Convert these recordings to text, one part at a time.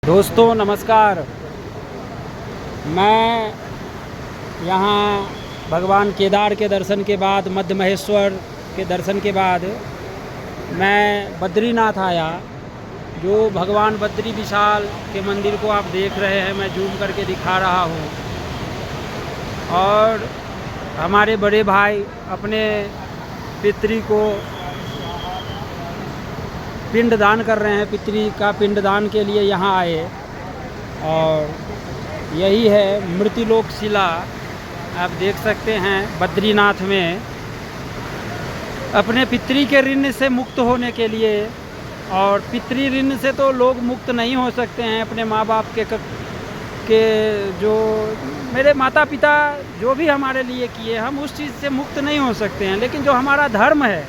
दोस्तों नमस्कार। मैं यहाँ भगवान केदार के दर्शन के बाद, मध्य महेश्वर के दर्शन के बाद मैं बद्रीनाथ आया। जो भगवान बद्री विशाल के मंदिर को आप देख रहे हैं, मैं जूम करके दिखा रहा हूँ। और हमारे बड़े भाई अपने पितरी को पिंड दान कर रहे हैं। पितरी का पिंड दान के लिए यहाँ आए और यही है मृत्युलोक शिला, आप देख सकते हैं। बद्रीनाथ में अपने पितरी के ऋण से मुक्त होने के लिए, और पितरी ऋण से तो लोग मुक्त नहीं हो सकते हैं। अपने माँ बाप के जो मेरे माता पिता जो भी हमारे लिए किए, हम उस चीज़ से मुक्त नहीं हो सकते हैं। लेकिन जो हमारा धर्म है,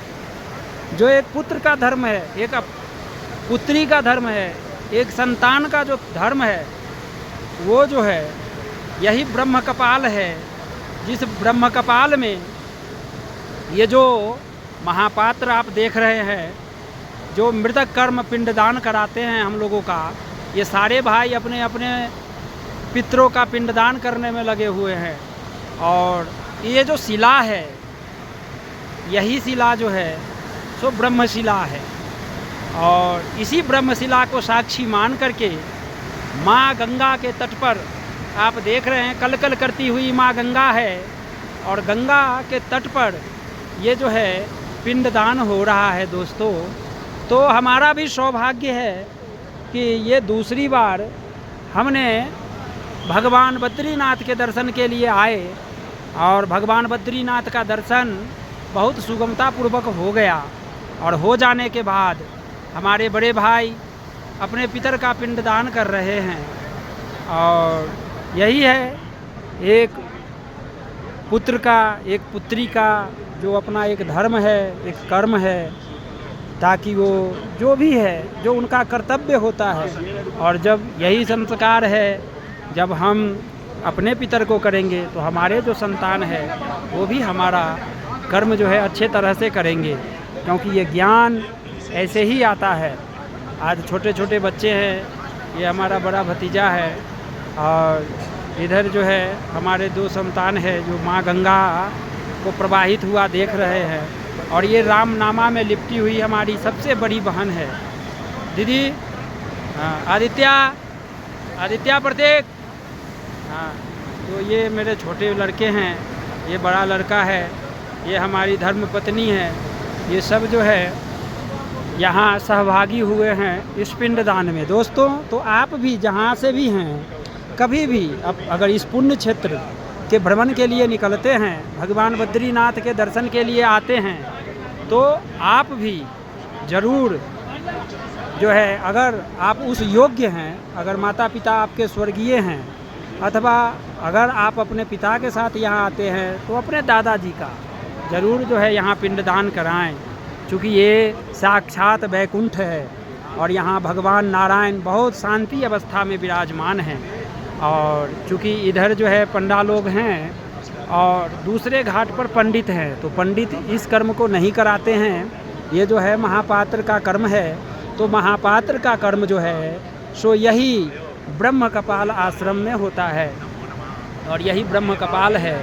जो एक पुत्र का धर्म है, एक पुत्री का धर्म है, एक संतान का जो धर्म है, वो जो है यही ब्रह्म कपाल है। जिस ब्रह्म कपाल में ये जो महापात्र आप देख रहे हैं, जो मृतक कर्म पिंडदान कराते हैं हम लोगों का, ये सारे भाई अपने अपने पितरों का पिंडदान करने में लगे हुए हैं। और ये जो शिला है, यही शिला जो है सो ब्रह्मशिला है। और इसी ब्रह्मशिला को साक्षी मान करके माँ गंगा के तट पर आप देख रहे हैं, कल कल करती हुई माँ गंगा है। और गंगा के तट पर ये जो है पिंडदान हो रहा है दोस्तों। तो हमारा भी सौभाग्य है कि ये दूसरी बार हमने भगवान बद्रीनाथ के दर्शन के लिए आए, और भगवान बद्रीनाथ का दर्शन बहुत सुगमतापूर्वक हो गया। और हो जाने के बाद हमारे बड़े भाई अपने पितर का पिंडदान कर रहे हैं। और यही है एक पुत्र का, एक पुत्री का जो अपना एक धर्म है, एक कर्म है, ताकि वो जो भी है, जो उनका कर्तव्य होता है। और जब यही संस्कार है, जब हम अपने पितर को करेंगे तो हमारे जो संतान है वो भी हमारा कर्म जो है अच्छे तरह से करेंगे। क्योंकि ये ज्ञान ऐसे ही आता है। आज छोटे छोटे बच्चे हैं, ये हमारा बड़ा भतीजा है, और इधर जो है हमारे दो संतान है जो माँ गंगा को प्रवाहित हुआ देख रहे हैं। और ये रामनामा में लिपटी हुई हमारी सबसे बड़ी बहन है दीदी आदित्य प्रत्येक। हाँ, तो ये मेरे छोटे लड़के हैं, ये बड़ा लड़का है, ये हमारी धर्मपत्नी है। ये सब जो है यहाँ सहभागी हुए हैं इस पिंडदान में दोस्तों। तो आप भी जहाँ से भी हैं, कभी भी अब अगर इस पुण्य क्षेत्र के भ्रमण के लिए निकलते हैं, भगवान बद्रीनाथ के दर्शन के लिए आते हैं, तो आप भी ज़रूर जो है, अगर आप उस योग्य हैं, अगर माता पिता आपके स्वर्गीय हैं, अथवा अगर आप अपने पिता के साथ यहाँ आते हैं, तो अपने दादाजी का ज़रूर जो है यहाँ पिंडदान कराएं। क्योंकि ये साक्षात वैकुंठ है, और यहाँ भगवान नारायण बहुत शांति अवस्था में विराजमान हैं। और चूँकि इधर जो है पंडा लोग हैं और दूसरे घाट पर पंडित हैं, तो पंडित इस कर्म को नहीं कराते हैं। ये जो है महापात्र का कर्म है। तो महापात्र का कर्म जो है सो यही ब्रह्म कपाल आश्रम में होता है। और यही ब्रह्म कपाल है,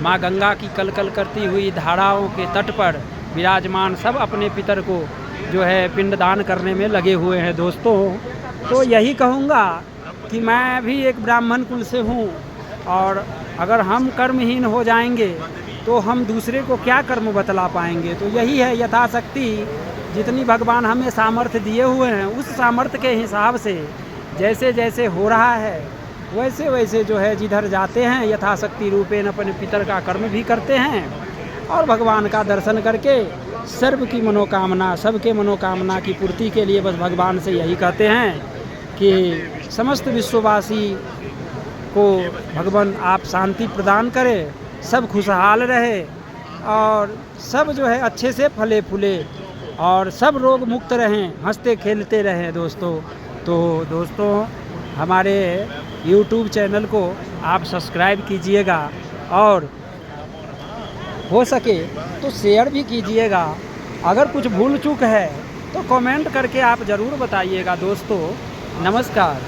माँ गंगा की कल कल करती हुई धाराओं के तट पर विराजमान सब अपने पितर को जो है पिंडदान करने में लगे हुए हैं दोस्तों। तो यही कहूँगा कि मैं भी एक ब्राह्मण कुल से हूँ, और अगर हम कर्महीन हो जाएंगे तो हम दूसरे को क्या कर्म बतला पाएंगे। तो यही है, यथाशक्ति जितनी भगवान हमें सामर्थ्य दिए हुए हैं, उस सामर्थ्य के हिसाब से जैसे जैसे हो रहा है, वैसे वैसे जो है जिधर जाते हैं यथाशक्ति रूपेण अपने पितर का कर्म भी करते हैं। और भगवान का दर्शन करके सर्व की मनोकामना, सबके मनोकामना की पूर्ति के लिए बस भगवान से यही कहते हैं कि समस्त विश्ववासी को भगवान आप शांति प्रदान करें, सब खुशहाल रहे, और सब जो है अच्छे से फले फूले, और सब रोग मुक्त रहें, हंसते खेलते रहें दोस्तों। तो दोस्तों हमारे YouTube चैनल को आप सब्सक्राइब कीजिएगा, और हो सके तो शेयर भी कीजिएगा। अगर कुछ भूल चूक है तो कमेंट करके आप ज़रूर बताइएगा दोस्तों। नमस्कार।